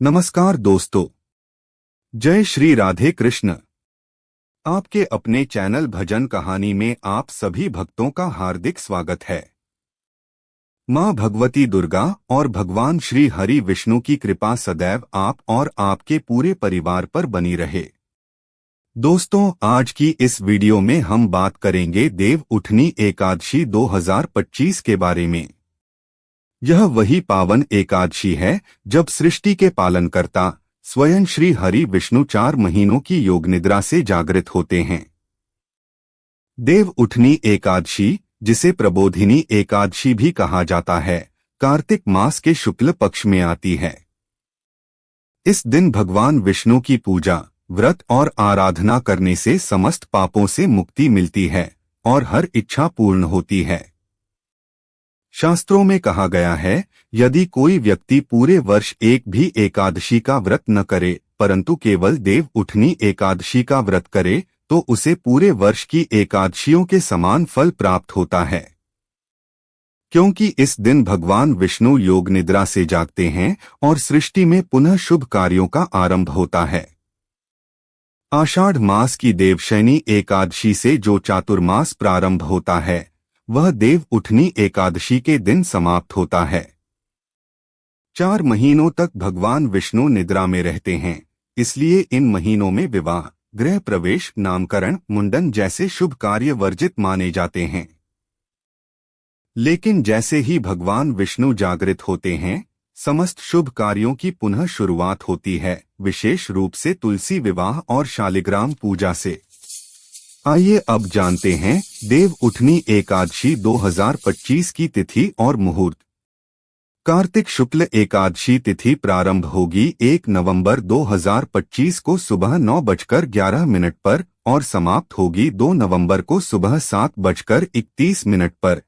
नमस्कार दोस्तों, जय श्री राधे कृष्ण। आपके अपने चैनल भजन कहानी में आप सभी भक्तों का हार्दिक स्वागत है। माँ भगवती दुर्गा और भगवान श्री हरि विष्णु की कृपा सदैव आप और आपके पूरे परिवार पर बनी रहे। दोस्तों, आज की इस वीडियो में हम बात करेंगे देव उठनी एकादशी 2025 के बारे में। यह वही पावन एकादशी है जब सृष्टि के पालनकर्ता स्वयं श्री हरि विष्णु 4 महीनों की योग निद्रा से जागृत होते हैं। देव उठनी एकादशी, जिसे प्रबोधिनी एकादशी भी कहा जाता है, कार्तिक मास के शुक्ल पक्ष में आती है। इस दिन भगवान विष्णु की पूजा, व्रत और आराधना करने से समस्त पापों से मुक्ति मिलती है और हर इच्छा पूर्ण होती है। शास्त्रों में कहा गया है, यदि कोई व्यक्ति पूरे वर्ष एक भी एकादशी का व्रत न करे परंतु केवल देव उठनी एकादशी का व्रत करे तो उसे पूरे वर्ष की एकादशियों के समान फल प्राप्त होता है। क्योंकि इस दिन भगवान विष्णु योग निद्रा से जागते हैं और सृष्टि में पुनः शुभ कार्यों का आरंभ होता है। आषाढ़ मास की देवशयनी एकादशी से जो चातुर्मास प्रारंभ होता है वह देव उठनी एकादशी के दिन समाप्त होता है। 4 महीनों तक भगवान विष्णु निद्रा में रहते हैं, इसलिए इन महीनों में विवाह, गृह प्रवेश, नामकरण, मुंडन जैसे शुभ कार्य वर्जित माने जाते हैं। लेकिन जैसे ही भगवान विष्णु जागृत होते हैं, समस्त शुभ कार्यों की पुनः शुरुआत होती है, विशेष रूप से तुलसी विवाह और शालिग्राम पूजा से। आइए अब जानते हैं देव उठनी एकादशी 2025 की तिथि और मुहूर्त। कार्तिक शुक्ल एकादशी तिथि प्रारंभ होगी 1 नवंबर 2025 को सुबह 9:11 पर और समाप्त होगी 2 नवंबर को सुबह 7:31 पर।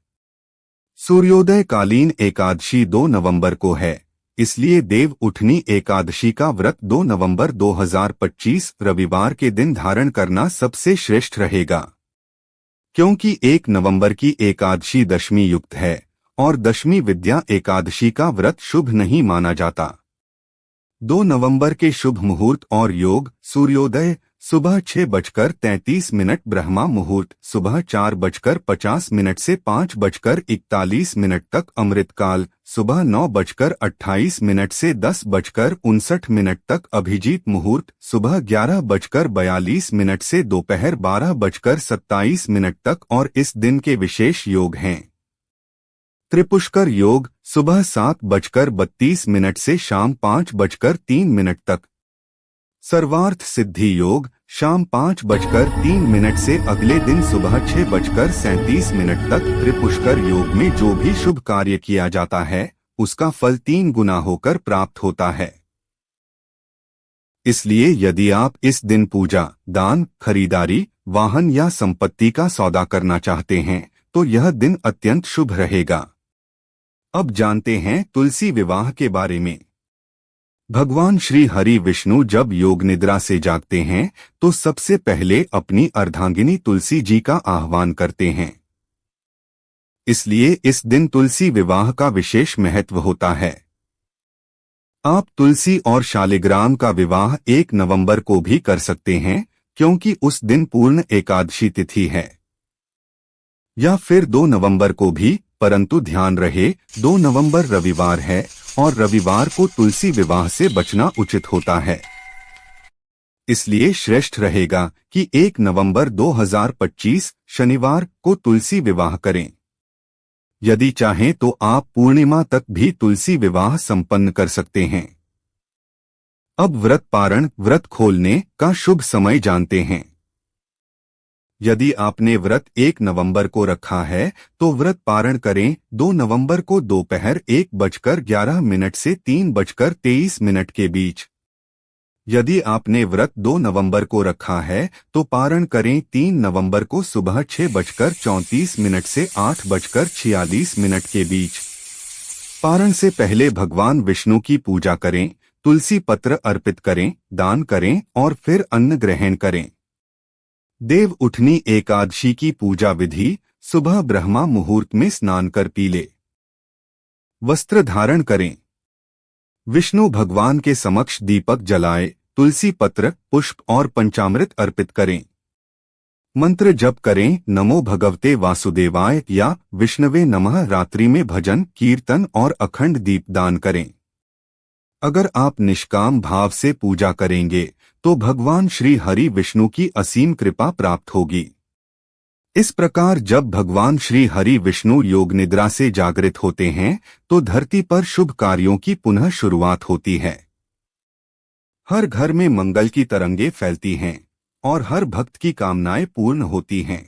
सूर्योदय कालीन एकादशी 2 नवंबर को है, इसलिए देव उठनी एकादशी का व्रत 2 नवंबर 2025 रविवार के दिन धारण करना सबसे श्रेष्ठ रहेगा। क्योंकि 1 नवंबर की एकादशी दशमी युक्त है और दशमी विद्या एकादशी का व्रत शुभ नहीं माना जाता। 2 नवंबर के शुभ मुहूर्त और योग: सूर्योदय सुबह 6:33 ब्रह्मा मुहूर्त सुबह 4:50 से 5:41 तक, अमृतकाल सुबह 9:28 से 10:59 तक, अभिजीत मुहूर्त सुबह 11:42 से दोपहर 12:27 तक और इस दिन के विशेष योग हैं: त्रिपुष्कर योग सुबह 7:32 से शाम 5:03 तक, सर्वार्थ सिद्धि योग शाम 5:03 से अगले दिन सुबह 6:37 तक। त्रिपुष्कर योग में जो भी शुभ कार्य किया जाता है उसका फल 3 गुना होकर प्राप्त होता है। इसलिए यदि आप इस दिन पूजा, दान, खरीदारी, वाहन या संपत्ति का सौदा करना चाहते हैं तो यह दिन अत्यंत शुभ रहेगा। अब जानते हैं तुलसी विवाह के बारे में। भगवान श्री हरि विष्णु जब योग निद्रा से जागते हैं तो सबसे पहले अपनी अर्धांगिनी तुलसी जी का आह्वान करते हैं। इसलिए इस दिन तुलसी विवाह का विशेष महत्व होता है। आप तुलसी और शालिग्राम का विवाह 1 नवंबर को भी कर सकते हैं क्योंकि उस दिन पूर्ण एकादशी तिथि है, या फिर 2 नवंबर को भी, परंतु ध्यान रहे 2 नवंबर रविवार है और रविवार को तुलसी विवाह से बचना उचित होता है। इसलिए श्रेष्ठ रहेगा कि 1 नवंबर 2025 शनिवार को तुलसी विवाह करें। यदि चाहें तो आप पूर्णिमा तक भी तुलसी विवाह संपन्न कर सकते हैं। अब व्रत पारण, व्रत खोलने का शुभ समय जानते हैं। यदि आपने व्रत 1 नवंबर को रखा है तो व्रत पारण करें 2 नवंबर को दोपहर 1:11 से 3:23 के बीच। यदि आपने व्रत 2 नवंबर को रखा है तो पारण करें 3 नवंबर को सुबह 6:34 से 8:46 के बीच। पारण से पहले भगवान विष्णु की पूजा करें, तुलसी पत्र अर्पित करें, दान करें और फिर अन्न ग्रहण करें। देव उठनी एकादशी की पूजा विधि: सुबह ब्रह्मा मुहूर्त में स्नान कर पीले वस्त्र धारण करें। विष्णु भगवान के समक्ष दीपक जलाए, तुलसी पत्र, पुष्प और पंचामृत अर्पित करें। मंत्र जप करें, नमो भगवते वासुदेवाय या विष्णवे नमः। रात्रि में भजन, कीर्तन और अखंड दीप दान करें। अगर आप निष्काम भाव से पूजा करेंगे तो भगवान श्री हरि विष्णु की असीम कृपा प्राप्त होगी। इस प्रकार जब भगवान श्री हरि विष्णु योग निद्रा से जागृत होते हैं तो धरती पर शुभ कार्यों की पुनः शुरुआत होती है। हर घर में मंगल की तरंगे फैलती हैं और हर भक्त की कामनाएं पूर्ण होती हैं।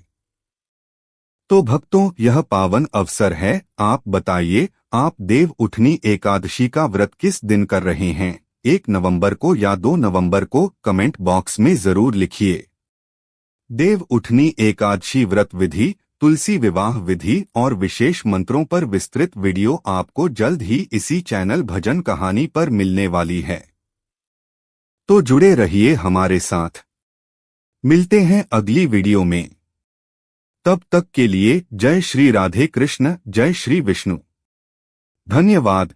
तो भक्तों, यह पावन अवसर है। आप बताइए, आप देव उठनी एकादशी का व्रत किस दिन कर रहे हैं? 1 नवंबर को या 2 नवंबर को? कमेंट बॉक्स में जरूर लिखिए। देव उठनी एकादशी व्रत विधि, तुलसी विवाह विधि और विशेष मंत्रों पर विस्तृत वीडियो आपको जल्द ही इसी चैनल भजन कहानी पर मिलने वाली है। तो जुड़े रहिए हमारे साथ। मिलते हैं अगली वीडियो में। तब तक के लिए जय श्री राधे कृष्ण, जय श्री विष्णु। धन्यवाद।